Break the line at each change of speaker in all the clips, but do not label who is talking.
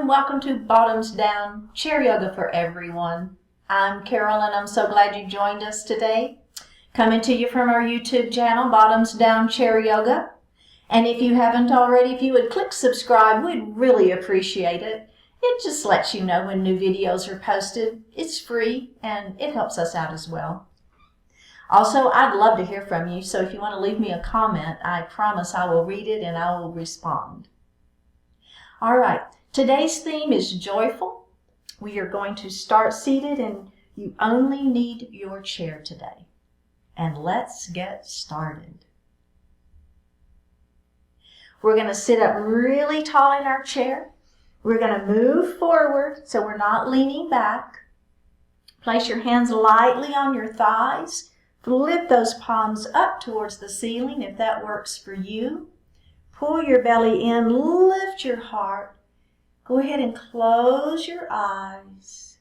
and welcome to Bottoms Down Chair Yoga for Everyone. I'm Carol and I'm so glad you joined us today. Coming to you from our YouTube channel, Bottoms Down Chair Yoga. And if you haven't already, if you would click subscribe, we'd really appreciate it. It just lets you know when new videos are posted. It's free and it helps us out as well. Also, I'd love to hear from you, so if you want to leave me a comment, I promise I will read it and I will respond. All right, today's theme is joyful. We are going to start seated and you only need your chair today. And let's get started. We're going to sit up really tall in our chair. We're going to move forward so we're not leaning back. Place your hands lightly on your thighs. Flip those palms up towards the ceiling if that works for you. Pull your belly in, lift your heart. Go ahead and close your eyes.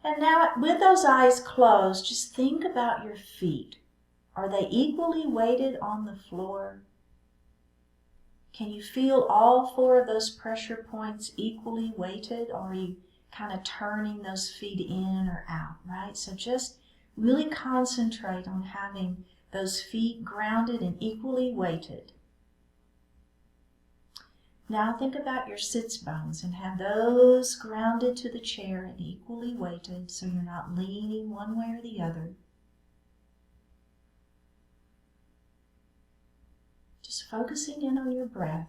And now with those eyes closed, just think about your feet. Are they equally weighted on the floor? Can you feel all four of those pressure points equally weighted, or are you kind of turning those feet in or out, right? So just really concentrate on having those feet grounded and equally weighted. Now think about your sits bones and have those grounded to the chair and equally weighted so you're not leaning one way or the other. Just focusing in on your breath.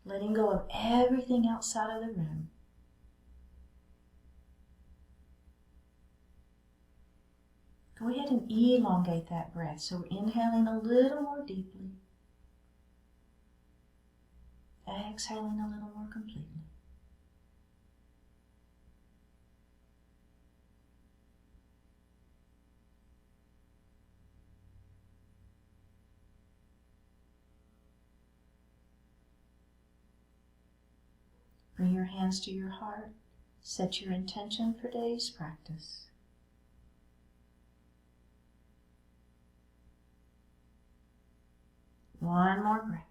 Letting go of everything outside of the room. Go ahead and elongate that breath. So we're inhaling a little more deeply. Exhaling a little more completely. Bring your hands to your heart. Set your intention for today's practice. One more breath.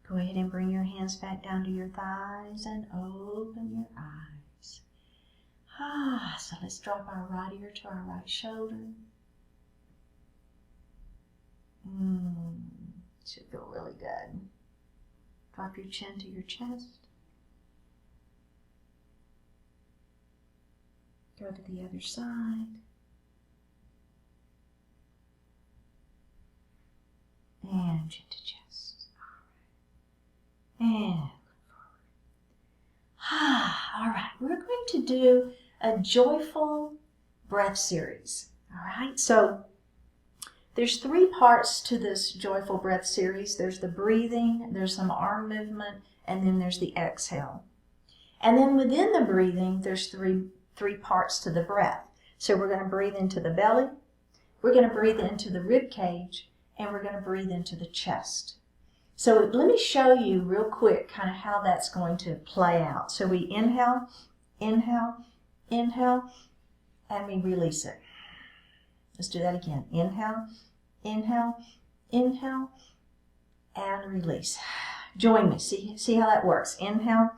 Go ahead and bring your hands back down to your thighs and open your eyes. So let's drop our right ear to our right shoulder. Should feel really good. Drop your chin to your chest. Go to the other side. And chin to chest. And forward. All right, we're going to do a joyful breath series. All right, so there's three parts to this joyful breath series. There's the breathing, there's some arm movement, and then there's the exhale. And then within the breathing, there's three parts to the breath. So we're going to breathe into the belly, we're going to breathe into the rib cage, and we're going to breathe into the chest. So let me show you real quick kind of how that's going to play out. So we inhale, inhale, inhale, and we release it. Let's do that again. Inhale, inhale, inhale, and release. Join me. See how that works. Inhale,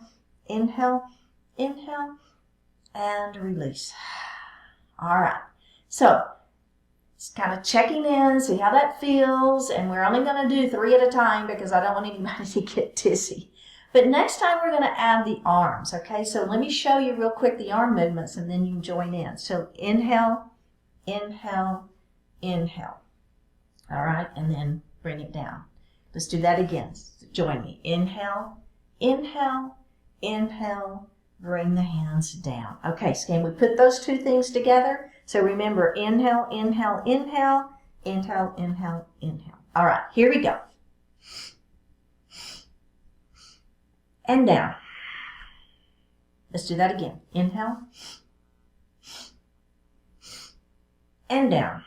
inhale, inhale, and release. All right. So just kind of checking in, see how that feels, and we're only going to do 3 at a time because I don't want anybody to get dizzy. But next time we're going to add the arms, okay? So let me show you real quick the arm movements and then you join in. So inhale, inhale, inhale. All right, and then bring it down. Let's do that again. Join me. Inhale, inhale, inhale, bring the hands down. Okay, so can we put those two things together? So remember, inhale, inhale, inhale, inhale, inhale, inhale. All right, here we go. And down. Let's do that again. Inhale. And down.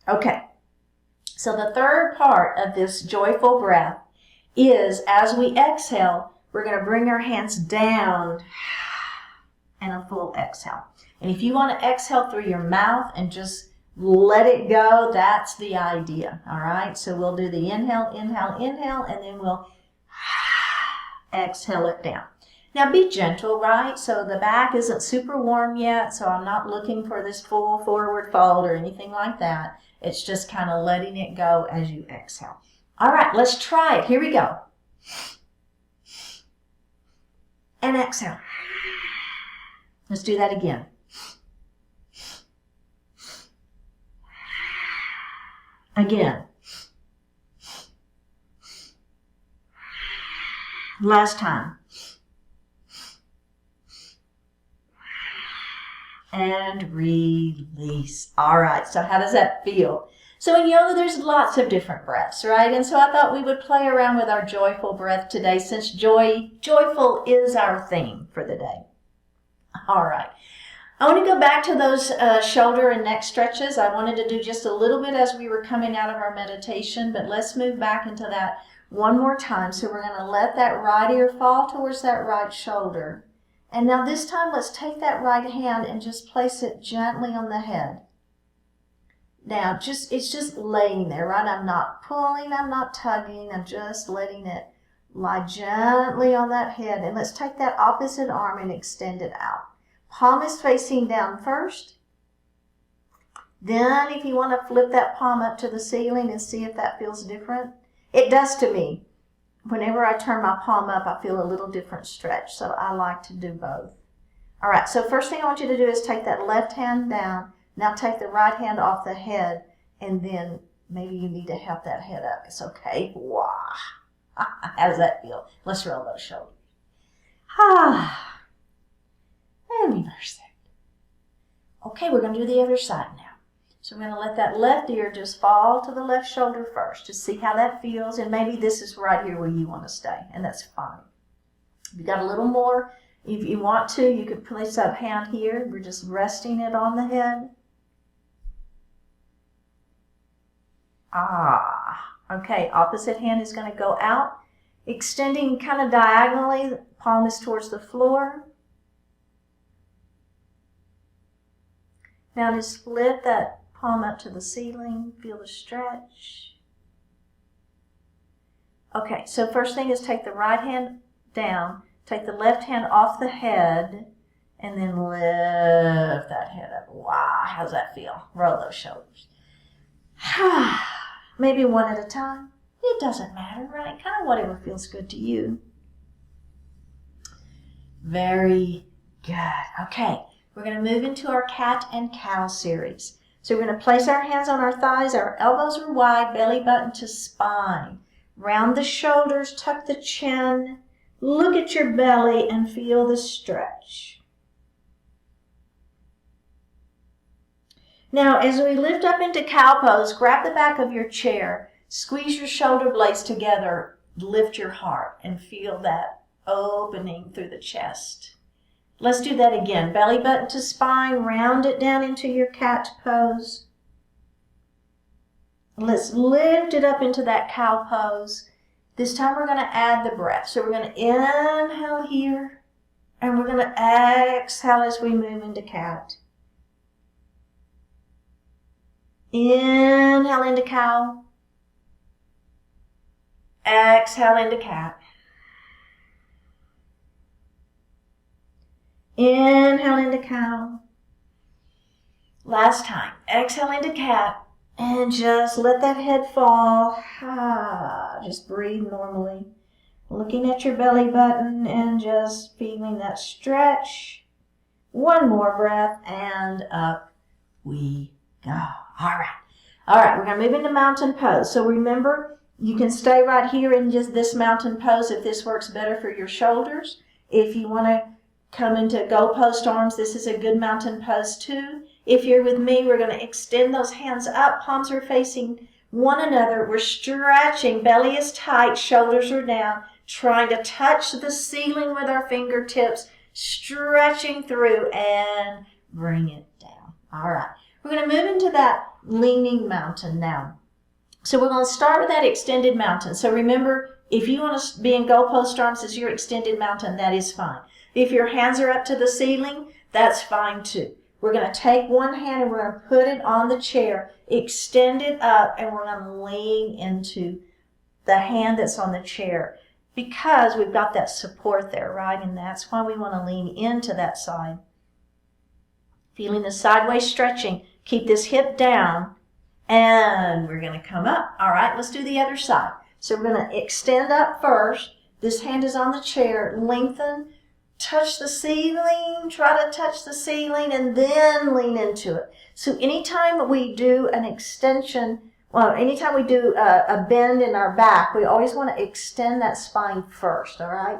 Okay, so the third part of this joyful breath is as we exhale, we're going to bring our hands down and a full exhale. And if you want to exhale through your mouth and just let it go. That's the idea. All right. So we'll do the inhale, inhale, inhale, and then we'll exhale it down. Now be gentle, right? So the back isn't super warm yet, so I'm not looking for this full forward fold or anything like that. It's just kind of letting it go as you exhale. All right, let's try it. Here we go. And exhale. Let's do that again. Again. Last time. And release. All right, so how does that feel? So in yoga, there's lots of different breaths, right? And so I thought we would play around with our joyful breath today since joyful is our theme for the day. All right. I want to go back to those shoulder and neck stretches. I wanted to do just a little bit as we were coming out of our meditation, but let's move back into that one more time. So we're going to let that right ear fall towards that right shoulder. And now this time, let's take that right hand and just place it gently on the head. Now, it's just laying there, right? I'm not pulling, I'm not tugging, I'm just letting it lie gently on that head. And let's take that opposite arm and extend it out. Palm is facing down first. Then if you want to flip that palm up to the ceiling and see if that feels different. It does to me. Whenever I turn my palm up, I feel a little different stretch, so I like to do both. All right, so first thing I want you to do is take that left hand down. Now take the right hand off the head, and then maybe you need to help that head up. It's okay. Wow. How does that feel? Let's roll those shoulders. And reverse it. Okay, we're going to do the other side now. So we're going to let that left ear just fall to the left shoulder first to see how that feels. And maybe this is right here where you want to stay, and that's fine. If you got a little more, if you want to, you could place that hand here. We're just resting it on the head. Okay, opposite hand is going to go out, extending kind of diagonally. The palm is towards the floor. Now just flip that palm up to the ceiling, feel the stretch. Okay, so first thing is take the right hand down, take the left hand off the head, and then lift that head up. Wow, how's that feel? Roll those shoulders. Maybe one at a time. It doesn't matter, right? Kind of whatever feels good to you. Very good. Okay, we're going to move into our cat and cow series. So we're going to place our hands on our thighs, our elbows are wide, belly button to spine. Round the shoulders, tuck the chin, look at your belly and feel the stretch. Now, as we lift up into cow pose, grab the back of your chair, squeeze your shoulder blades together, lift your heart and feel that opening through the chest. Let's do that again. Belly button to spine, round it down into your cat pose. Let's lift it up into that cow pose. This time we're going to add the breath. So we're going to inhale here, and we're going to exhale as we move into cat. Inhale into cow. Exhale into cat. Inhale into cow. Last time. Exhale into cat. And just let that head fall. Just breathe normally. Looking at your belly button and just feeling that stretch. One more breath and up we go. All right, we're going to move into mountain pose. So remember, you can stay right here in just this mountain pose if this works better for your shoulders. If you want to come into goalpost arms, this is a good mountain pose too. If you're with me, we're going to extend those hands up. Palms are facing one another. We're stretching. Belly is tight. Shoulders are down. Trying to touch the ceiling with our fingertips. Stretching through and bring it down. All right. We're going to move into that leaning mountain now. So we're going to start with that extended mountain. So remember, if you want to be in goalpost arms as your extended mountain, that is fine. If your hands are up to the ceiling, that's fine too. We're going to take one hand and we're going to put it on the chair, extend it up, and we're going to lean into the hand that's on the chair because we've got that support there, right? And that's why we want to lean into that side. Feeling the sideways stretching. Keep this hip down, and we're going to come up. All right, let's do the other side. So we're going to extend up first. This hand is on the chair. Lengthen. Touch the ceiling, try to touch the ceiling, and then lean into it. So anytime we do an extension, well, anytime we do a bend in our back, we always want to extend that spine first, all right?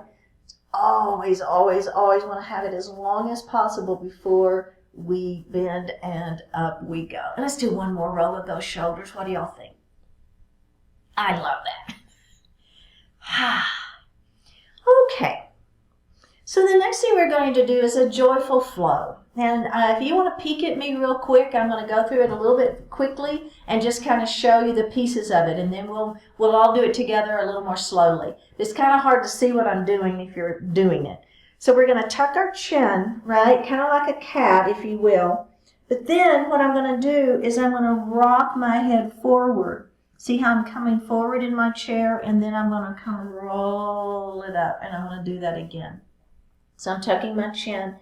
Always, always, always want to have it as long as possible before we bend, and up we go. And let's do one more roll of those shoulders. What do y'all think? I love that. Okay. So the next thing we're going to do is a joyful flow. And if you want to peek at me real quick, I'm going to go through it a little bit quickly and just kind of show you the pieces of it. And then we'll all do it together a little more slowly. It's kind of hard to see what I'm doing if you're doing it. So we're going to tuck our chin, right? Kind of like a cat, if you will. But then what I'm going to do is I'm going to rock my head forward. See how I'm coming forward in my chair? And then I'm going to come and roll it up. And I'm going to do that again. So I'm tucking my chin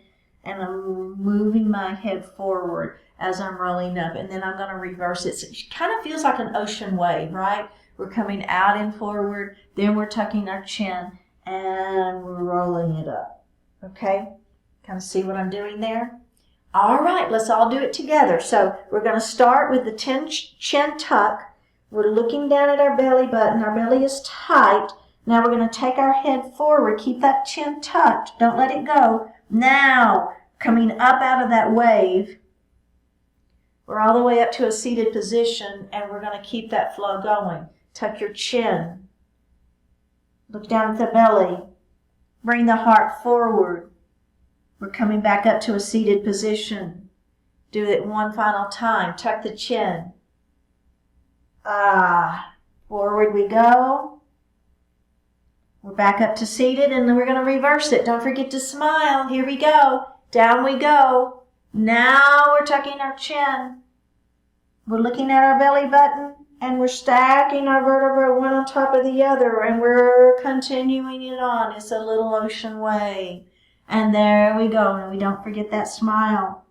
and I'm moving my head forward as I'm rolling up. And then I'm going to reverse it. So it kind of feels like an ocean wave, right? We're coming out and forward. Then we're tucking our chin and we're rolling it up. Okay? Kind of see what I'm doing there? All right, let's all do it together. So we're going to start with the chin tuck. We're looking down at our belly button. Our belly is tight. Now we're going to take our head forward. Keep that chin tucked. Don't let it go. Now, coming up out of that wave, we're all the way up to a seated position, and we're going to keep that flow going. Tuck your chin. Look down at the belly. Bring the heart forward. We're coming back up to a seated position. Do it one final time. Tuck the chin. Forward we go. We're back up to seated, and then we're going to reverse it. Don't forget to smile. Here we go. Down we go. Now we're tucking our chin. We're looking at our belly button, and we're stacking our vertebrae one on top of the other, and we're continuing it on. It's a little ocean wave. And there we go. And we don't forget that smile.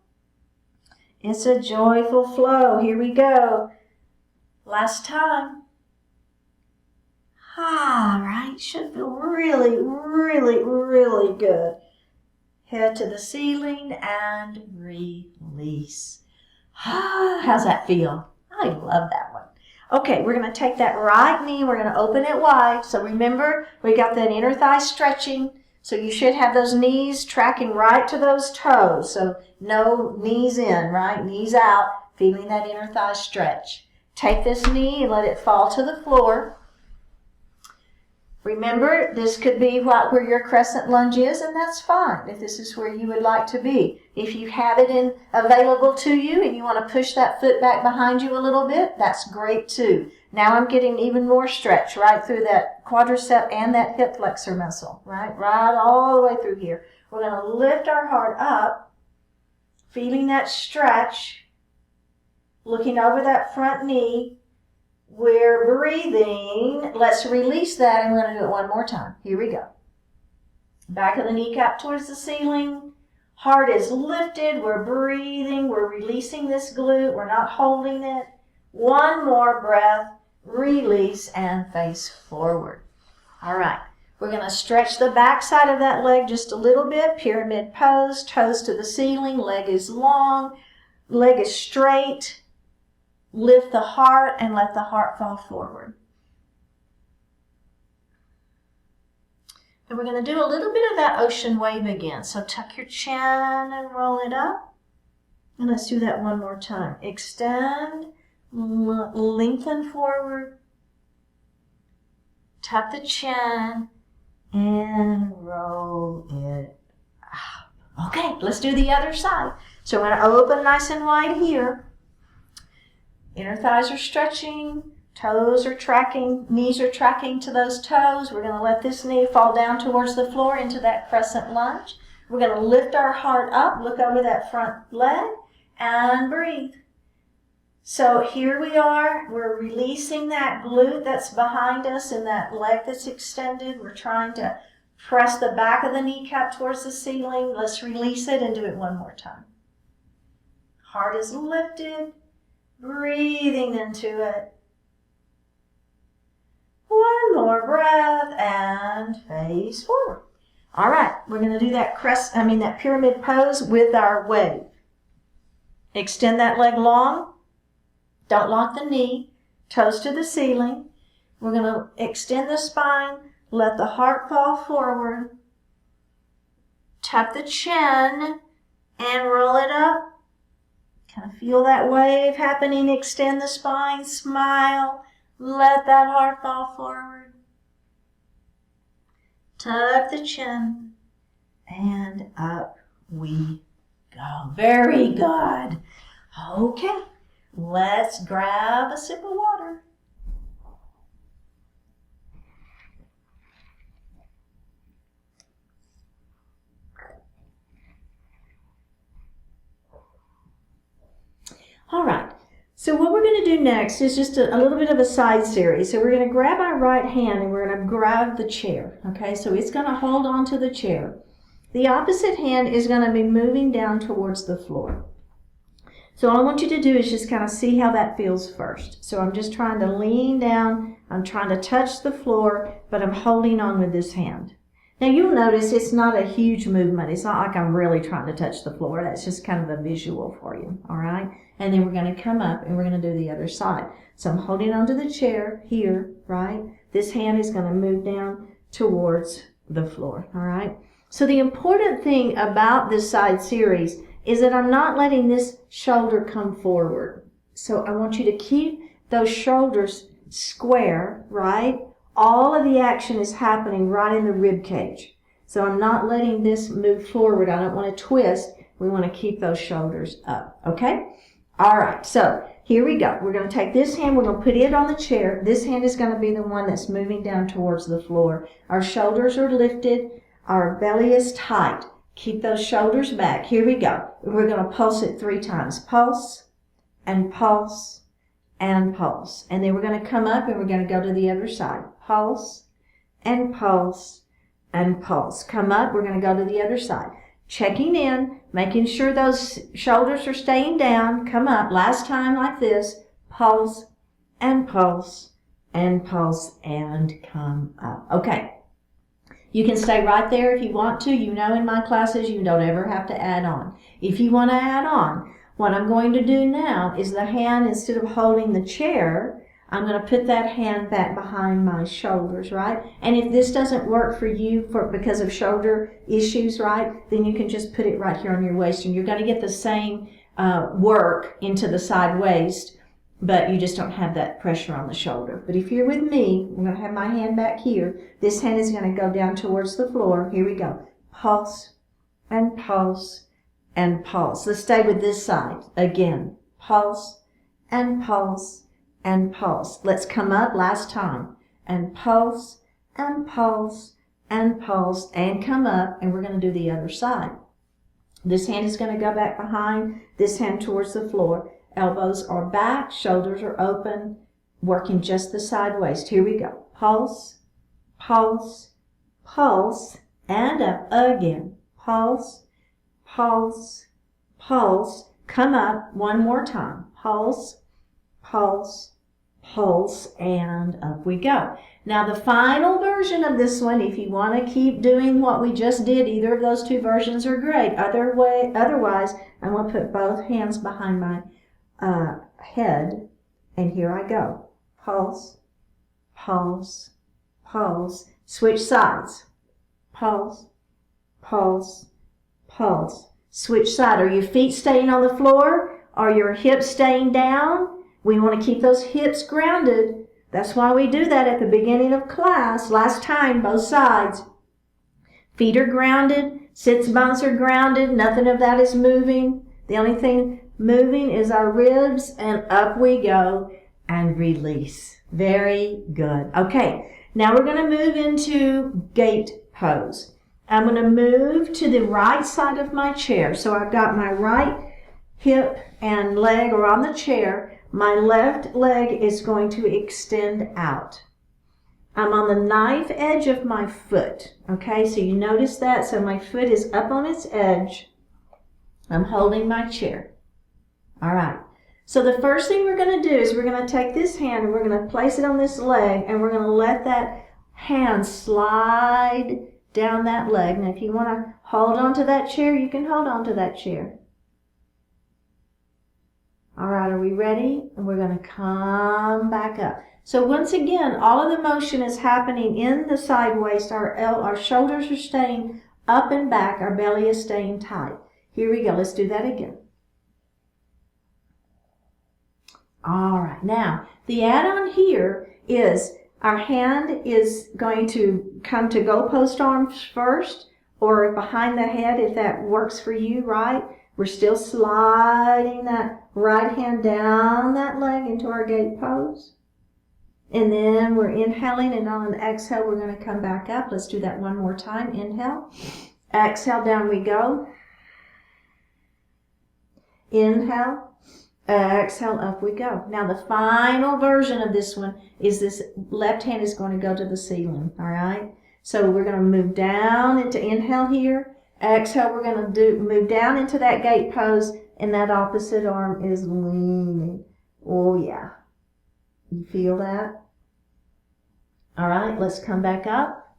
It's a joyful flow. Here we go. Last time. Right? Should feel really, really, really good. Head to the ceiling and release. How's that feel? I love that one. Okay, we're going to take that right knee. We're going to open it wide. So remember, we got that inner thigh stretching. So you should have those knees tracking right to those toes. So no knees in, right? Knees out, feeling that inner thigh stretch. Take this knee and let it fall to the floor. Remember, this could be where your crescent lunge is, and that's fine if this is where you would like to be. If you have it available to you and you want to push that foot back behind you a little bit, that's great too. Now I'm getting even more stretch right through that quadricep and that hip flexor muscle, right all the way through here. We're going to lift our heart up, feeling that stretch, looking over that front knee. We're breathing. Let's release that, and we're going to do it one more time. Here we go. Back of the kneecap towards the ceiling. Heart is lifted. We're breathing. We're releasing this glute. We're not holding it. One more breath. Release and face forward. All right. We're going to stretch the back side of that leg just a little bit. Pyramid pose. Toes to the ceiling. Leg is long. Leg is straight. Lift the heart and let the heart fall forward. And we're going to do a little bit of that ocean wave again. So tuck your chin and roll it up. And let's do that one more time. Extend, lengthen forward, tuck the chin, and roll it up. Okay, let's do the other side. So we're going to open nice and wide here. Inner thighs are stretching, toes are tracking, knees are tracking to those toes. We're going to let this knee fall down towards the floor into that crescent lunge. We're going to lift our heart up, look over that front leg, and breathe. So here we are. We're releasing that glute that's behind us and that leg that's extended. We're trying to press the back of the kneecap towards the ceiling. Let's release it and do it one more time. Heart is lifted, breathing into it. One more breath and face forward. All right, we're going to do that that pyramid pose with our wave. Extend that leg long. Don't lock the knee. Toes to the ceiling. We're going to extend the spine. Let the heart fall forward. Tuck the chin and roll it up. Kind of feel that wave happening. Extend the spine. Smile. Let that heart fall forward. Tuck the chin. And up we go. Very good. Okay. Let's grab a sip of water. All right, so what we're going to do next is just a little bit of a side series. So we're going to grab our right hand and we're going to grab the chair. Okay, so it's going to hold on to the chair. The opposite hand is going to be moving down towards the floor. So all I want you to do is just kind of see how that feels first. So I'm just trying to lean down. I'm trying to touch the floor, but I'm holding on with this hand. Now you'll notice it's not a huge movement. It's not like I'm really trying to touch the floor. That's just kind of a visual for you, all right? And then we're going to come up and we're going to do the other side. So I'm holding onto the chair here, right? This hand is going to move down towards the floor, all right? So the important thing about this side series is that I'm not letting this shoulder come forward. So I want you to keep those shoulders square, right? All of the action is happening right in the rib cage. So I'm not letting this move forward. I don't want to twist. We want to keep those shoulders up, okay? All right, so here we go. We're going to take this hand. We're going to put it on the chair. This hand is going to be the one that's moving down towards the floor. Our shoulders are lifted. Our belly is tight. Keep those shoulders back. Here we go. We're going to pulse it 3 times. Pulse and pulse and pulse. And then we're going to come up and we're going to go to the other side. Pulse and pulse and pulse. Come up. We're going to go to the other side. Checking in, making sure those shoulders are staying down. Come up. Last time like this. Pulse and pulse and pulse and come up. Okay. You can stay right there if you want to. You know in my classes you don't ever have to add on. If you want to add on, what I'm going to do now is the hand, instead of holding the chair, I'm going to put that hand back behind my shoulders, right? And if this doesn't work for you because of shoulder issues, right, then you can just put it right here on your waist and you're going to get the same work into the side waist, but you just don't have that pressure on the shoulder. But if you're with me, I'm going to have my hand back here. This hand is going to go down towards the floor. Here we go. Pulse and pulse and pulse. Let's stay with this side. Again, pulse and pulse and pulse. Let's come up last time. And pulse and pulse and pulse and come up. And we're going to do the other side. This hand is going to go back behind. This hand towards the floor. Elbows are back, shoulders are open, working just the side waist. Here we go. Pulse, pulse, pulse, and up again. Pulse, pulse, pulse. Come up one more time. Pulse, pulse, pulse, and up we go. Now the final version of this one, if you want to keep doing what we just did, either of those 2 versions are great. Otherwise, I'm going to put both hands behind my head, and here I go. Pulse, pulse, pulse. Switch sides. Pulse, pulse, pulse. Switch side. Are your feet staying on the floor? Are your hips staying down? We want to keep those hips grounded. That's why we do that at the beginning of class. Last time, both sides. Feet are grounded. Sits bones are grounded. Nothing of that is moving. The only thing moving is our ribs, and up we go and release. Very good. Okay, now we're going to move into gate pose. I'm going to move to the right side of my chair. So I've got my right hip and leg are on the chair. My left leg is going to extend out. I'm on the knife edge of my foot. Okay, so you notice that. So my foot is up on its edge. I'm holding my chair. All right. So the first thing we're going to do is we're going to take this hand and we're going to place it on this leg, and we're going to let that hand slide down that leg. Now if you want to hold on to that chair, you can hold on to that chair. All right, are we ready? And we're going to come back up. So once again, all of the motion is happening in the side waist. Our shoulders are staying up and back. Our belly is staying tight. Here we go. Let's do that again. All right, now the add-on here is our hand is going to come to GoHPO arms first, or behind the head if that works for you, right? We're still sliding that right hand down that leg into our gate pose. And then we're inhaling, and on an exhale, we're going to come back up. Let's do that one more time. Inhale. Exhale, down we go. Inhale. Exhale, up we go. Now the final version of this one is this left hand is going to go to the ceiling, all right? So we're going to move down into inhale here. Exhale, we're going to move down into that gate pose, and that opposite arm is leaning. Oh yeah. You feel that? All right, let's come back up.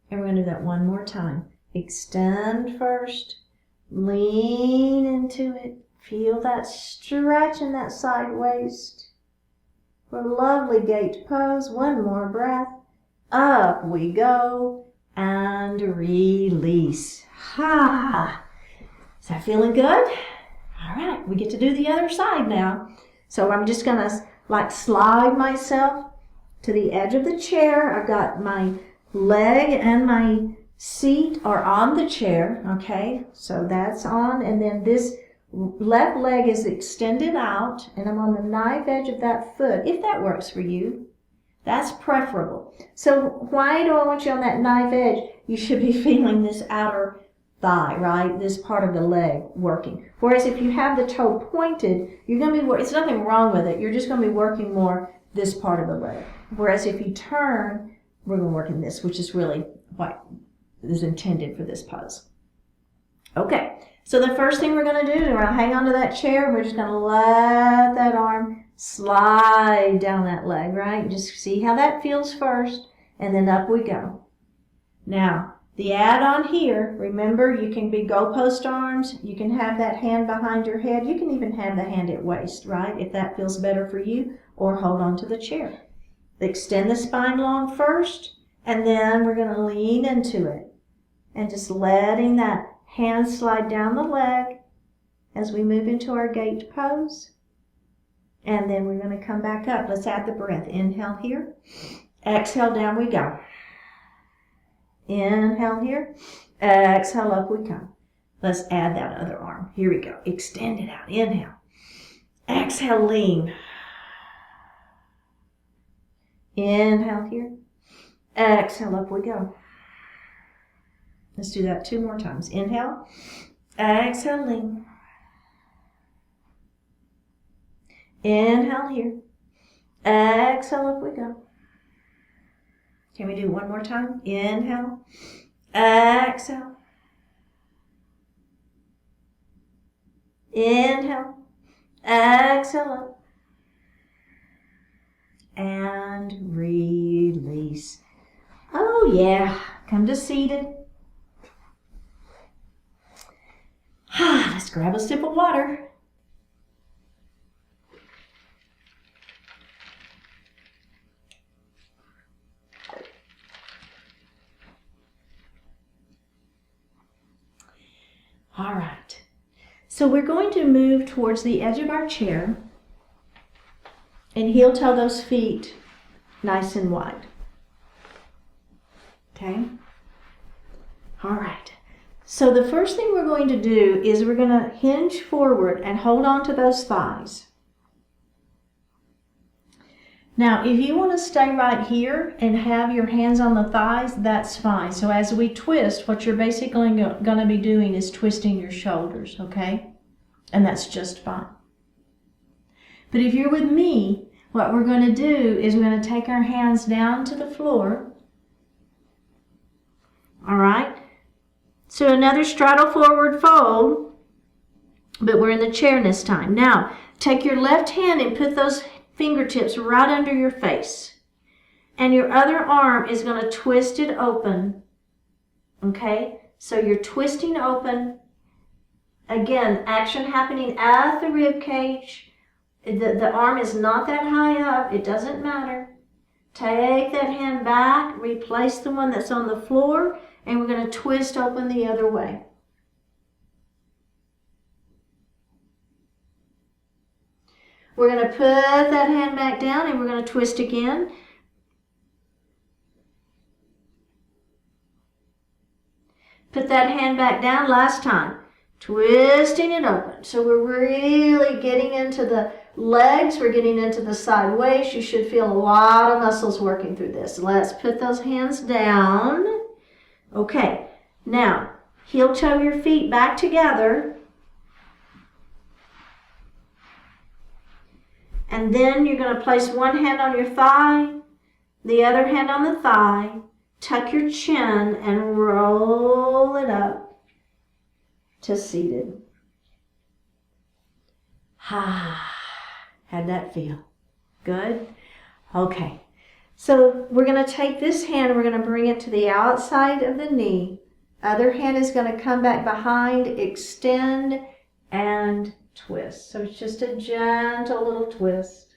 And we're going to do that one more time. Extend first. Lean into it. Feel that stretch in that side waist. For a lovely gate pose. One more breath. Up we go. And release. Ha! Is that feeling good? All right, we get to do the other side now. So I'm just going to slide myself to the edge of the chair. I've got my leg and my seat are on the chair. Okay, so that's on. And then this left leg is extended out, and I'm on the knife edge of that foot. If that works for you, that's preferable. So why do I want you on that knife edge? You should be feeling this outer thigh, right? This part of the leg working. Whereas if you have the toe pointed, you're going to be, it's nothing wrong with it. You're just going to be working more this part of the leg. Whereas if you turn, we're going to work in this, which is really what is intended for this pose. Okay. So the first thing we're going to do is we're going to hang onto that chair, and we're just going to let that arm slide down that leg, right? Just see how that feels first, and then up we go. Now, the add-on here, remember, you can be GoHPO arms, you can have that hand behind your head, you can even have the hand at waist, right? If that feels better for you, or hold on to the chair. Extend the spine long first, and then we're going to lean into it, and just letting that hand slide down the leg as we move into our gate pose. And then we're going to come back up. Let's add the breath. Inhale here. Exhale, down we go. Inhale here. Exhale, up we come. Let's add that other arm. Here we go. Extend it out. Inhale. Exhale, lean. Inhale here. Exhale, up we go. Let's do that 2 more times. Inhale. Exhale, lean. Inhale here. Exhale, up we go. Can we do one more time? Inhale. Exhale. Inhale. Exhale up. And release. Oh yeah. Come to seated. Let's grab a sip of water. All right. So we're going to move towards the edge of our chair and heel toe those feet nice and wide. Okay? All right. So the first thing we're going to do is we're going to hinge forward and hold on to those thighs. Now, if you want to stay right here and have your hands on the thighs, that's fine. So as we twist, what you're basically going to be doing is twisting your shoulders, okay? And that's just fine. But if you're with me, what we're going to do is we're going to take our hands down to the floor. All right? So another straddle forward fold, but we're in the chair this time. Now, take your left hand and put those fingertips right under your face. And your other arm is going to twist it open. Okay? So you're twisting open. Again, action happening at the rib cage. The arm is not that high up. It doesn't matter. Take that hand back. Replace the one that's on the floor. And we're going to twist open the other way. We're going to put that hand back down and we're going to twist again. Put that hand back down last time. Twisting it open. So we're really getting into the legs. We're getting into the side waist. You should feel a lot of muscles working through this. Let's put those hands down. Okay. Now, heel toe your feet back together. And then you're going to place one hand on your thigh, the other hand on the thigh, tuck your chin and roll it up to seated. How'd that feel? Good? Okay. So we're going to take this hand and we're going to bring it to the outside of the knee. Other hand is going to come back behind, extend, and twist. So it's just a gentle little twist.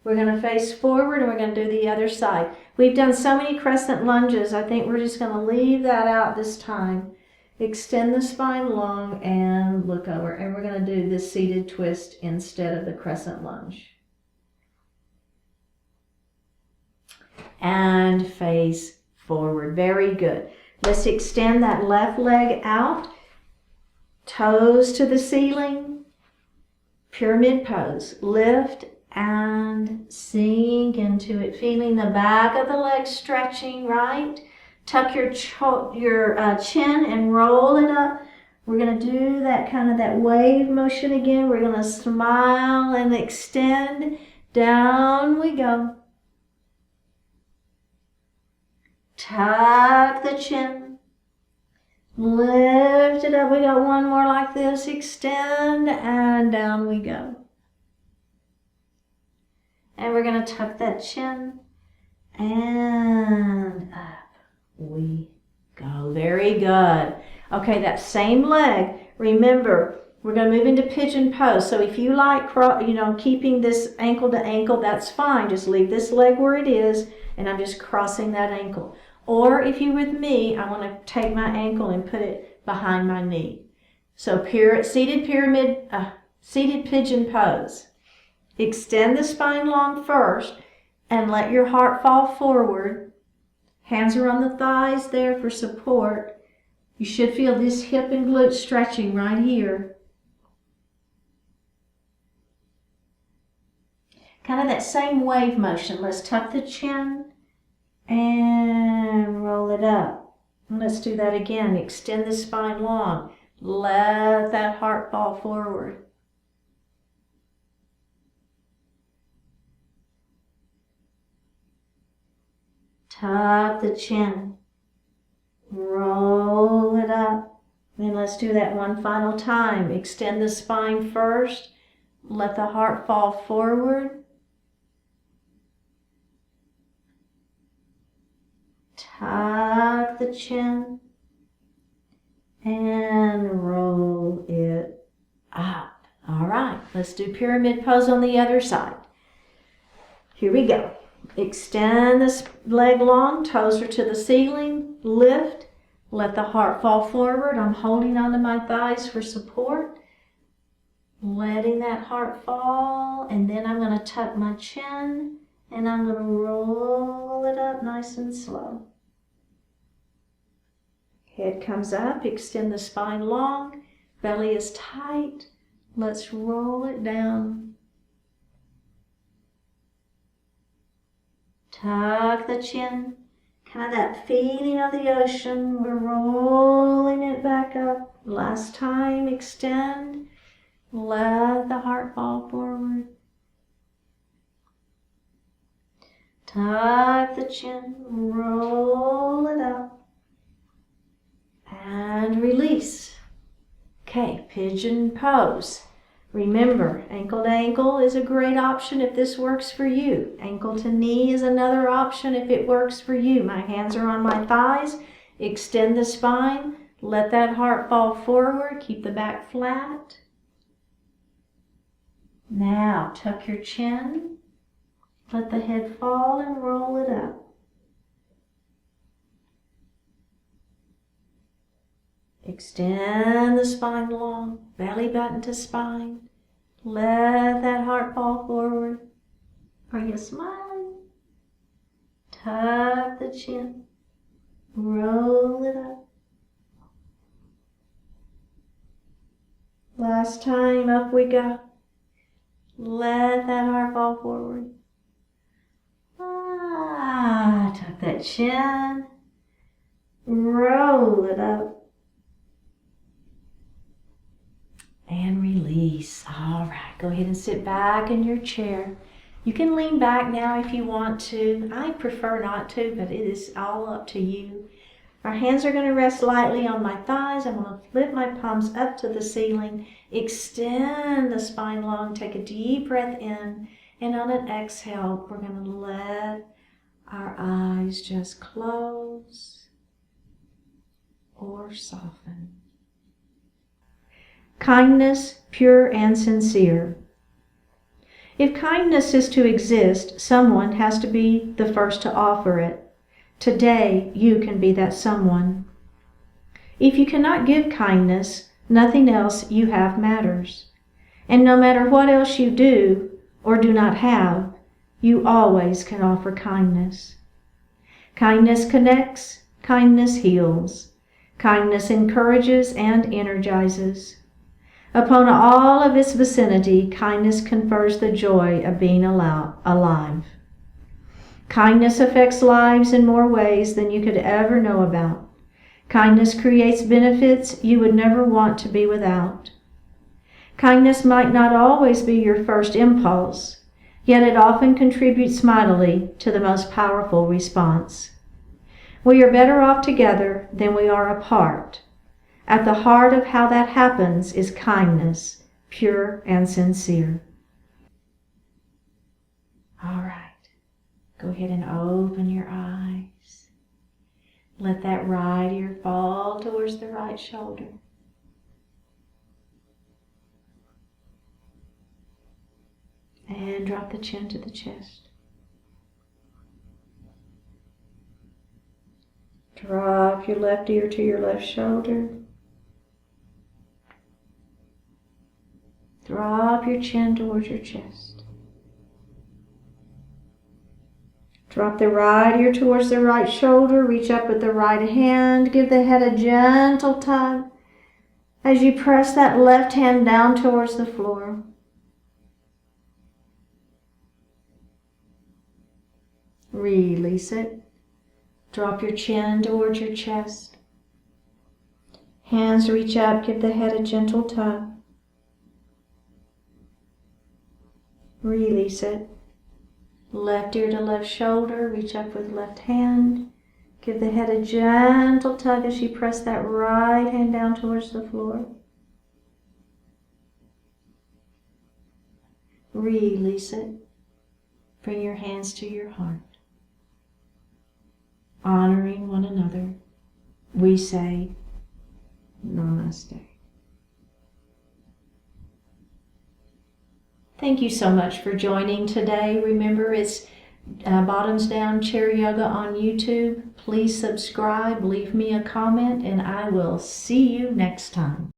We're going to face forward and we're going to do the other side. We've done so many crescent lunges, I think we're just going to leave that out this time. Extend the spine long and look over. And we're going to do this seated twist instead of the crescent lunge. And face forward. Very good. Let's extend that left leg out. Toes to the ceiling. Pyramid pose. Lift and sink into it. Feeling the back of the leg stretching, right? Tuck your chin and roll it up. We're going to do that kind of that wave motion again. We're going to smile and extend. Down we go. Tuck the chin. Lift it up. We got one more like this. Extend and down we go. And we're going to tuck that chin and up we go. Very good. Okay, that same leg. Remember, we're going to move into pigeon pose. So if you like, keeping this ankle to ankle, that's fine. Just leave this leg where it is, and I'm just crossing that ankle. Or if you're with me, I want to take my ankle and put it behind my knee. So seated pigeon pose. Extend the spine long first and let your heart fall forward. Hands are on the thighs there for support. You should feel this hip and glute stretching right here. Kind of that same wave motion. Let's tuck the chin and roll it up. And let's do that again. Extend the spine long. Let that heart fall forward. Tuck the chin. Roll it up. Then let's do that one final time. Extend the spine first. Let the heart fall forward. Tuck the chin. And roll it up. All right, let's do pyramid pose on the other side. Here we go. Extend this leg long, toes are to the ceiling, lift, let the heart fall forward. I'm holding onto my thighs for support, letting that heart fall, and then I'm going to tuck my chin and I'm going to roll it up nice and slow. Head comes up, extend the spine long, belly is tight. Let's roll it down. Tuck the chin. Kind of that feeling of the ocean. We're rolling it back up. Last time, extend. Let the heart fall forward. Tuck the chin. Roll it up. And release. Okay, pigeon pose. Remember, ankle to ankle is a great option if this works for you. Ankle to knee is another option if it works for you. My hands are on my thighs. Extend the spine. Let that heart fall forward. Keep the back flat. Now, tuck your chin. Let the head fall and roll it up. Extend the spine long, belly button to spine. Let that heart fall forward. Are you smiling? Tuck the chin. Roll it up. Last time, up we go. Let that heart fall forward. Tuck that chin. Roll it up. And release. All right, go ahead and sit back in your chair. You can lean back now if you want to. I prefer not to, but it is all up to you. Our hands are going to rest lightly on my thighs. I'm going to lift my palms up to the ceiling. Extend the spine long. Take a deep breath in. And on an exhale, we're going to let our eyes just close or soften. Kindness, pure and sincere. If kindness is to exist, someone has to be the first to offer it. Today, you can be that someone. If you cannot give kindness, nothing else you have matters. And no matter what else you do or do not have, you always can offer kindness. Kindness connects, kindness heals. Kindness encourages and energizes. Upon all of its vicinity, kindness confers the joy of being alive. Kindness affects lives in more ways than you could ever know about. Kindness creates benefits you would never want to be without. Kindness might not always be your first impulse, yet it often contributes mightily to the most powerful response. We are better off together than we are apart. At the heart of how that happens is kindness, pure and sincere. All right. Go ahead and open your eyes. Let that right ear fall towards the right shoulder. And drop the chin to the chest. Drop your left ear to your left shoulder. Drop your chin towards your chest. Drop the right ear towards the right shoulder. Reach up with the right hand. Give the head a gentle tug as you press that left hand down towards the floor. Release it. Drop your chin towards your chest. Hands reach up. Give the head a gentle tug. Release it. Left ear to left shoulder. Reach up with left hand. Give the head a gentle tug as you press that right hand down towards the floor. Release it. Bring your hands to your heart. Honoring one another, we say Namaste. Thank you so much for joining today. Remember, it's Bottoms Down Chair Yoga on YouTube. Please subscribe, leave me a comment, and I will see you next time.